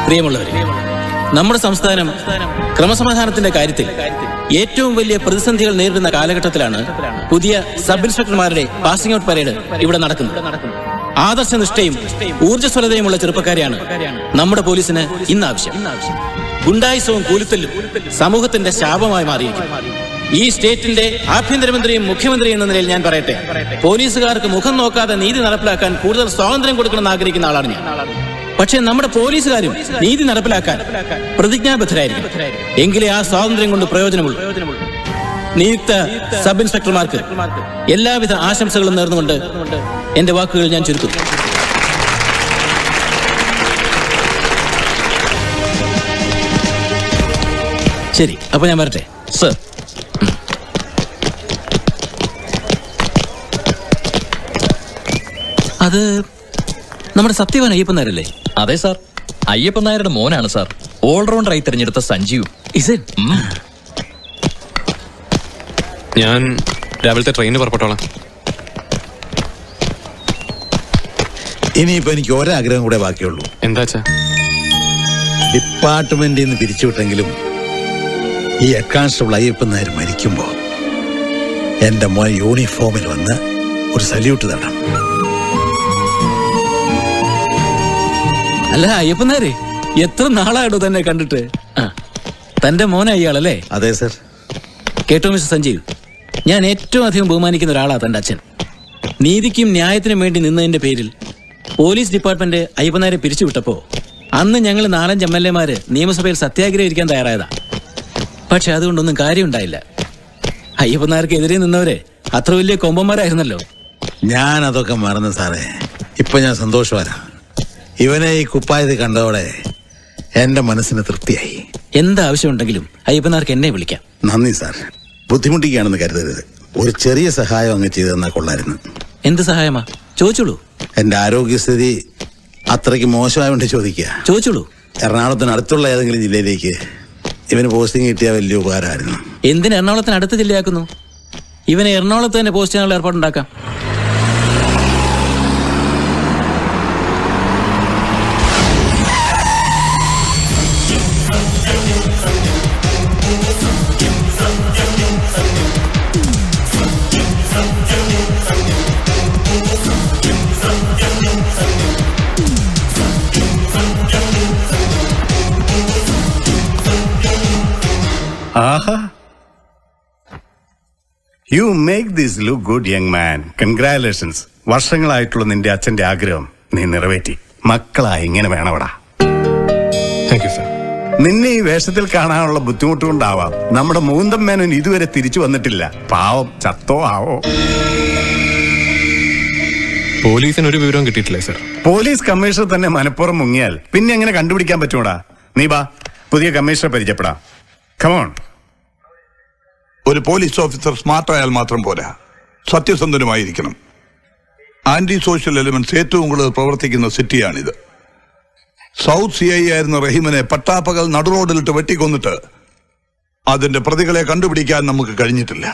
പ്രിയമുള്ളവരെ, നമ്മുടെ സംസ്ഥാനം ക്രമസമാധാനത്തിന്റെ കാര്യത്തിൽ ഏറ്റവും വലിയ പ്രതിസന്ധികൾ നേരിടുന്ന കാലഘട്ടത്തിലാണ് പുതിയ സബ് ഇൻസ്പെക്ടർമാരുടെ പാസിംഗ് ഔട്ട് പരേഡ് ഇവിടെ നടക്കുന്നത്. ആദർശനിഷ്ഠയും ഊർജ്ജസ്വലതയുമുള്ള ചെറുപ്പക്കാരെയാണ് നമ്മുടെ പോലീസിന് ഇന്ന് ആവശ്യം. ഗുണ്ടായിസവും കൂലിത്തല്ലും സമൂഹത്തിന്റെ ശാപമായി മാറിയിരിക്കുന്നു. ഈ സ്റ്റേറ്റിന്റെ ആഭ്യന്തരമന്ത്രിയും മുഖ്യമന്ത്രിയും എന്ന നിലയിൽ ഞാൻ പറയട്ടെ, പോലീസുകാർക്ക് മുഖം നോക്കാതെ നീതി നടപ്പിലാക്കാൻ കൂടുതൽ സ്വാതന്ത്ര്യം കൊടുക്കണമെന്ന് ആഗ്രഹിക്കുന്ന ആളാണ് ഞാൻ. പക്ഷേ നമ്മുടെ പോലീസുകാരും നീതി നടപ്പിലാക്കാൻ പ്രതിജ്ഞാബദ്ധരായിരിക്കും. എങ്കിലേ ആ സ്വാതന്ത്ര്യം കൊണ്ട് പ്രയോജനമുള്ളൂ. നിയുക്ത സബ് ഇൻസ്പെക്ടർമാർക്ക് എല്ലാവിധ ആശംസകളും നേർന്നുകൊണ്ട് എന്റെ വാക്കുകൾ ഞാൻ ചുരുക്കുന്നു. ശരി, അപ്പൊ ഞാൻ വരട്ടെ സർ. അത് നമ്മുടെ സത്യവാൻ അയ്യപ്പൻ നായരല്ലേ? അതെ സാർ, അയ്യപ്പൻ നായരുടെ മോനാണ് സാർ, ഓൾറൗണ്ടറായി തിരഞ്ഞെടുത്ത സഞ്ജീവ്. ഞാൻ രാവിലത്തെ ട്രെയിനിന് പുറപ്പെട്ടോളാം. ഇനിയിപ്പോ എനിക്ക് ഒരാഗ്രഹം കൂടെ ബാക്കിയുള്ളൂ. എന്താച്ചാ? ഡിപ്പാർട്ട്മെന്റിൽ നിന്ന് പിരിച്ചുവിട്ടെങ്കിലും ഈ ഹെഡ് കോൺസ്റ്റബിൾ അയ്യപ്പൻ നായർ മരിക്കുമ്പോ എന്റെ മോൻ യൂണിഫോമിൽ വന്ന് ഒരു സല്യൂട്ട് തരണം. അല്ല അയ്യപ്പൻ നായരെ, എത്ര നാളായിട്ടോ തന്നെ കണ്ടിട്ട്? തന്റെ മോനാ ഇയാളല്ലേ? അതെ സർ. കേട്ടോ മിസ്റ്റർ സഞ്ജീവ്, ഞാൻ ഏറ്റവും അധികം ബഹുമാനിക്കുന്ന ഒരാളാ തന്റെ അച്ഛൻ. നീതിക്കും ന്യായത്തിനും വേണ്ടി നിന്നതിന്റെ പേരിൽ പോലീസ് ഡിപ്പാർട്ട്മെന്റ് അയ്യപ്പൻ നായരെ പിരിച്ചുവിട്ടപ്പോ അന്ന് ഞങ്ങൾ 4-5 MLA-മാര് നിയമസഭയിൽ സത്യാഗ്രഹം ഇരിക്കാൻ തയ്യാറായതാ. പക്ഷെ അതുകൊണ്ടൊന്നും കാര്യമുണ്ടായില്ല. അയ്യപ്പൻ നായർക്ക് എതിരെ നിന്നവരെ അത്ര വലിയ കൊമ്പന്മാരായിരുന്നല്ലോ. ഞാൻ അതൊക്കെ മറന്നു സാറേ. ഇപ്പൊ ഞാൻ സന്തോഷവാനാ. ഇവനെ ഈ കുപ്പായത് കണ്ടതോടെ എന്റെ മനസ്സിന് തൃപ്തിയായി. എന്താവശ്യമുണ്ടെങ്കിലും അയ്യപ്പൻ നായർക്ക് എന്നെ വിളിക്കാം. നന്ദി സാർ. ബുദ്ധിമുട്ടിക്കുകയാണെന്ന് കരുതരുത്. ഒരു ചെറിയ സഹായം അങ്ങ് ചെയ്തു തന്നാൽ കൊള്ളായിരുന്നു. എന്ത് സഹായമാ? ചോദിച്ചോളൂ. എന്റെ ആരോഗ്യസ്ഥിതി അത്രയ്ക്ക് മോശമായോണ്ട് ചോദിക്കുക. ചോദിച്ചോളൂ. എറണാകുളത്തിന് അടുത്തുള്ള ഏതെങ്കിലും ജില്ലയിലേക്ക് ഇവന് പോസ്റ്റിംഗ് കിട്ടിയ വലിയ ഉപകാരമായിരുന്നു. എന്തിന് എറണാകുളത്തിന് അടുത്ത ജില്ലയാക്കുന്നു? ഇവനെ എറണാകുളത്ത് തന്നെ പോസ്റ്റ് ചെയ്യാനുള്ള ഏർപ്പാടുണ്ടാക്കാം. Aha. You make this look good, young man. Congratulations. വർഷങ്ങളായിട്ടുള്ള നിന്റെ അച്ഛന്റെ ആഗ്രഹം നീ നിറവേറ്റി. മക്കളായി ഇങ്ങനെ വേണവടാ. Thank you sir. നിന്നെ ഈ വേഷത്തിൽ കാണാനുള്ള ബുദ്ധിമുട്ട് കൊണ്ടാവാം നമ്മുടെ മൂന്തം മേനോൻ ഇതുവരെ തിരിച്ചു വന്നിട്ടില്ല. പാവം, ചത്തോ ആവോ. പോലീസിന് ഒരു വിവരവും കിട്ടിയിട്ടില്ലേ സർ? പോലീസ് കമ്മീഷണർ തന്നെ മനപ്പുറം മുങ്ങിയാൽ പിന്നെ എങ്ങനെ കണ്ടുപിടിക്കാൻ പറ്റൂടാ? നീ ബാ, പുതിയ കമ്മീഷണറെ പരിചയപ്പെടാം. കമോൺ. ഒരു പോലീസ് ഓഫീസർ സ്മാർട്ടായാൽ മാത്രം പോരാ, സത്യസന്ധനുമായിരിക്കണം. ആന്റി സോഷ്യൽ എലിമെന്റ്സ് ഏറ്റവും കൂടുതൽ പ്രവർത്തിക്കുന്ന സിറ്റിയാണിത്. സൗത്ത് CI ആയിരുന്ന റഹീമിനെ പട്ടാപ്പകൽ നടുറോഡിലിട്ട് വെട്ടിക്കൊന്നിട്ട് അതിന്റെ പ്രതികളെ കണ്ടുപിടിക്കാൻ നമുക്ക് കഴിഞ്ഞിട്ടില്ല.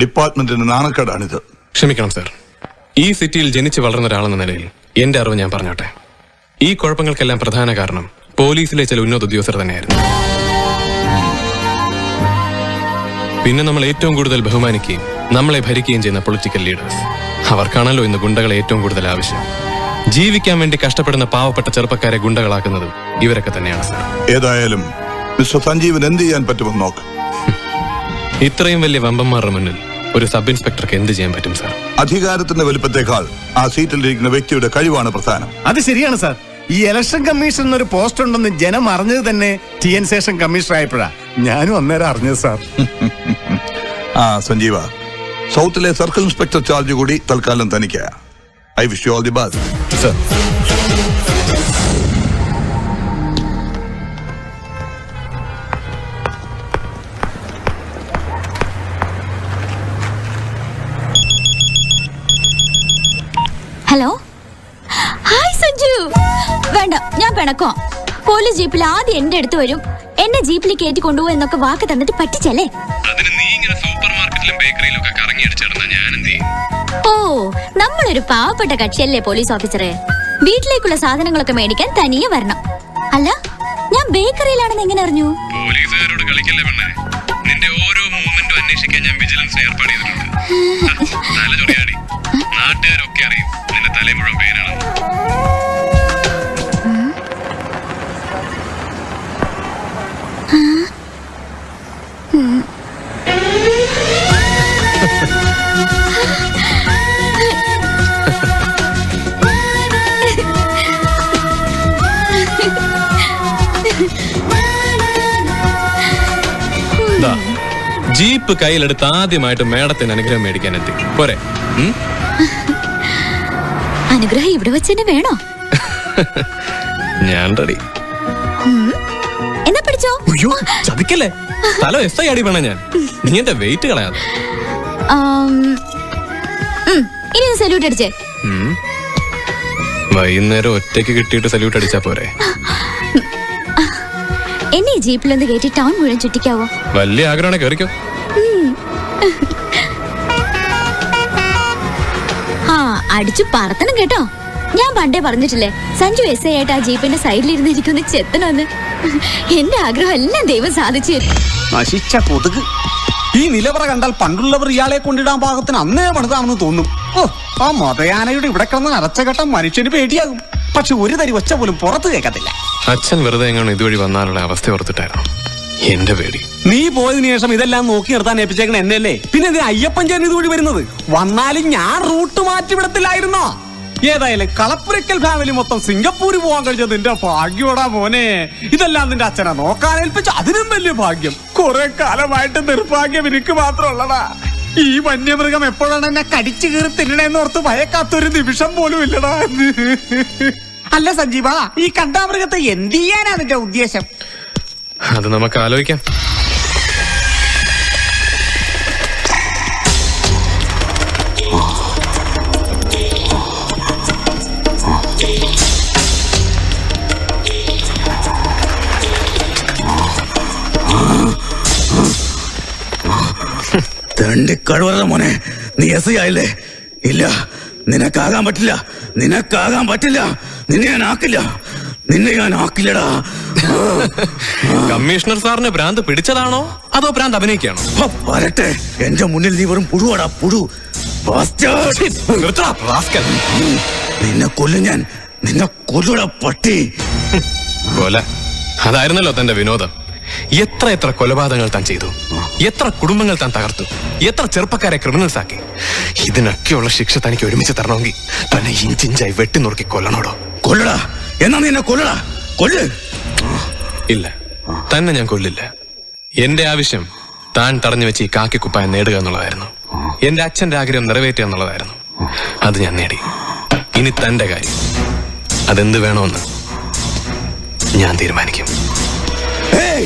ഡിപ്പാർട്ട്മെന്റിന്റെ നാണക്കേടാണിത്. ക്ഷമിക്കണം സർ. ഈ സിറ്റിയിൽ ജനിച്ചു വളർന്ന ഒരാളെന്ന നിലയിൽ എന്റെ അറിവ് ഞാൻ പറഞ്ഞോട്ടെ. ഈ കുഴപ്പങ്ങൾക്കെല്ലാം പ്രധാന കാരണം പോലീസിലെ ചില ഉന്നത ഉദ്യോഗസ്ഥർ തന്നെയായിരുന്നു. പിന്നെ നമ്മൾ ഏറ്റവും കൂടുതൽ ബഹുമാനിക്കുകയും നമ്മളെ ഭരിക്കുകയും ചെയ്യുന്ന പൊളിറ്റിക്കൽ ലീഡേഴ്സ്. അവർക്കാണല്ലോ ഇന്ന് ഗുണ്ടകളെ ഏറ്റവും കൂടുതൽ ആവശ്യം. ജീവിക്കാൻ വേണ്ടി കഷ്ടപ്പെടുന്ന പാവപ്പെട്ട ചെറുപ്പക്കാരെ ഗുണ്ടകളാക്കുന്നത് ഇവരൊക്കെ തന്നെയാണ് സാർ. ഏതായാലും മിസ്റ്റർ സഞ്ജീവൻ എന്ത് ചെയ്യാൻ പറ്റുമെന്ന് നോക്ക്. ഇത്രയും വലിയ വമ്പന്മാരുടെ മുന്നിൽ ഒരു സബ് ഇൻസ്പെക്ടർക്ക് എന്ത് ചെയ്യാൻ പറ്റും സാർ? അധികാരത്തിന്റെ വലിപ്പത്തെക്കാൾ ആ സീറ്റിലിരിക്കുന്ന വ്യക്തിയുടെ കഴിവാണ് പ്രധാനം. അത് ശരിയാണ് സാർ. ഈ ഇലക്ഷൻ കമ്മീഷൻ ഒരു പോസ്റ്റ് ഉണ്ടെന്ന് ജനം അറിഞ്ഞത് തന്നെ TN ശേഷം കമ്മീഷണർ ആയപ്പോഴാ. ഞാനും അന്നേരം അറിഞ്ഞത് സാർ. ആ സഞ്ജീവ, സൗത്തിലെ സർക്കിൾ ഇൻസ്പെക്ടർ ചാർജ് കൂടി തൽക്കാലം തനിക്ക്. I wish you all the best sir. Hello, hi Sanju. വേണ്ട, ഞാൻ പിണക്കോ. പോലീസ് ജീപ്പിൽ ആദ്യം എന്റെ അടുത്ത് വരും, എന്നെ ജീപ്പിൽ കയറ്റി കൊണ്ടുപോകും എന്നൊക്കെ വാക്ക് തന്നിട്ട് പറ്റിച്ചല്ലേ? ഓ, നമ്മളൊരു പാവപ്പെട്ട കക്ഷിയല്ലേ പോലീസ് ഓഫീസറെ. വീട്ടിലേക്കുള്ള സാധനങ്ങളൊക്കെ മേടിക്കാൻ തനിയെ വരണം. അല്ല, ഞാൻ ബേക്കറിയിലാണെന്ന് എങ്ങനെ അറിഞ്ഞു? പോലീസുകാരോട് കളിക്കല്ലേ പെണ്ണേ. നിന്റെ ഓരോ മൂവ്മെന്റും അന്വേഷിക്കാൻ ഞാൻ വിജിലൻസിന് ഏർപ്പാട് ചെയ്തിട്ടുണ്ട്. തല ചൊറിയാടി. നാട്ടുകാരൊക്കെ അറിയും നിന്റെ തല മുഴുവൻ പേരാണ്. ജീപ്പ് കയ്യിലെടുത്ത് ആദ്യമായിട്ട് മേഡത്തിന് അനുഗ്രഹം മേടിക്കാൻ എത്തി പോരെ? അനുഗ്രഹം ഇവിടെ വെച്ച് തന്നെ വേണോ? ഞാൻ റെഡി. എന്നാ പിടിച്ചോ. അയ്യോ ചതിക്കല്ലേ, തല SI അടി വേണ ഞാൻ. നീ എന്റെ വെയിറ്റ് കളയാതെ. ഇനി സല്യൂട്ട് അടിച്ചേ. വൈകുന്നേരം ഒറ്റയ്ക്ക് കിട്ടിയിട്ട് സല്യൂട്ട് അടിച്ചാ പോരെ? എന്നെ ഈ ജീപ്പിലൊന്ന് കയറ്റി ടൗൺ മുഴുവൻ ചുറ്റിക്കാവോ? വലിയ ആഗ്രഹമാണ്, കേറിക്കോ. ആ അടിച്ചു പറത്തണം കേട്ടോ. ഞാൻ പണ്ടേ പറഞ്ഞിട്ടില്ലേ, സഞ്ജു SI ആയിട്ട് ആ ജീപ്പിന്റെ സൈഡിലിരുന്ന് എനിക്കൊന്ന് ചെത്തണമെന്ന്. എന്റെ ആഗ്രഹം എല്ലാം ദൈവം സാധിച്ചു. നശിച്ച കൊതുക്. ഈ നിലവറ കണ്ടാൽ പണ്ടുള്ളവർ ഇയാളെ കൊണ്ടിടാൻ പാകത്തിന് അന്നേ പണിതാണെന്ന് തോന്നും. ഓ, ആ മതയാനയുടെ ഇവിടെ കിടന്ന് അരച്ചഘട്ടം മനുഷ്യന് പേടിയാകും. പക്ഷെ ഒരു തരി ഒച്ച പോലും പുറത്ത് കേൾക്കത്തില്ല. അച്ഛൻ വെറുതെ എങ്ങനെ ഇതുവഴി വന്നാലുള്ള അവസ്ഥ ഓർത്തിട്ടായിരുന്നു എന്റെ പേടി. നീ പോയതിനു ശേഷം ഇതെല്ലാം നോക്കി നിർത്താൻ ഏൽപ്പിച്ചേക്കണ എന്നല്ലേ? പിന്നെ ഇത് അയ്യപ്പൻ ചേട്ടൻ ഇതുവഴി വരുന്നത്. വന്നാലും ഞാൻ റൂട്ട് മാറ്റി വിടത്തില്ലായിരുന്നോ? ഏതായാലും കളപ്പുരക്കൽ ഫാമിലി മൊത്തം സിംഗപ്പൂര് പോകാൻ കഴിഞ്ഞത് നിന്റെ ഭാഗ്യോടാ മോനെ. ഇതെല്ലാം നിന്റെ അച്ഛനെ നോക്കാൻ ഏൽപ്പിച്ച അതിനും വലിയ ഭാഗ്യം. കുറെ കാലമായിട്ട് നിർഭാഗ്യം എനിക്ക് മാത്രമുള്ളടാ. ഈ വന്യമൃഗം എപ്പോഴാണ് എന്നെ കടിച്ചു കീറി തിന്നണേന്ന് ഓർത്ത് ഭയക്കാത്തൊരു നിമിഷം പോലും ഇല്ലടാ. അല്ല സഞ്ജീവ, ഈ കണ്ടാമൃഗത്തെ എന്ത് ചെയ്യാനാ നിന്റെ ഉദ്ദേശം? അത് നമുക്ക് ആലോചിക്കാം. തണ്ടിക്കഴുവറ മോനെ, നീ SI ആയില്ലേ? ഇല്ല, നിനക്കാകാൻ പറ്റില്ല. നിനക്കാകാൻ പറ്റില്ല. നിന്നെ ഞാൻ ആക്കില്ല. നിന്നെ ഞാൻ ആക്കില്ലടാ. കമ്മീഷണർ സാറിന് ഭ്രാന്ത് പിടിച്ചതാണോ അതോ ഭ്രാന്ത് അഭിനയിക്കാണോ? വരട്ടെ, എന്റെ മുന്നിൽ നീ വെറും പുഴുവാടാ, പുഴു. നിന്നെ കൊല്ലും ഞാൻ. നിന്നെ കൊല്ലൂടാ പട്ടി. കൊല അതായിരുന്നല്ലോ തന്റെ വിനോദം. എത്ര എത്ര കൊലപാതകങ്ങൾ താൻ ചെയ്തു, എത്ര കുടുംബങ്ങൾ താൻ തകർത്തു, എത്ര ചെറുപ്പക്കാരെ ക്രിമിനൽസ് ആക്കി. ഇതിനൊക്കെയുള്ള ശിക്ഷ തനിക്ക് ഒരുമിച്ച് തരണമെങ്കിൽ തന്നെ ഇഞ്ചിഞ്ചായി വെട്ടിനുറുക്കി കൊല്ലണോടോ? കൊല്ലടാ, എന്നാ നീ എന്നെ കൊല്ലടാ, കൊല്ല്. ഇല്ല, തന്നെ ഞാൻ കൊല്ലില്ല. എന്റെ ആവശ്യം താൻ തടഞ്ഞു വെച്ച് ഈ കാക്കിക്കുപ്പായം നേടുക എന്നുള്ളതായിരുന്നു. എന്റെ അച്ഛന്റെ ആഗ്രഹം നിറവേറ്റുക എന്നുള്ളതായിരുന്നു. അത് ഞാൻ നേടി. ഇനി തന്റെ കാര്യം, അതെന്ത് വേണമെന്ന് ഞാൻ തീരുമാനിക്കും. Hey!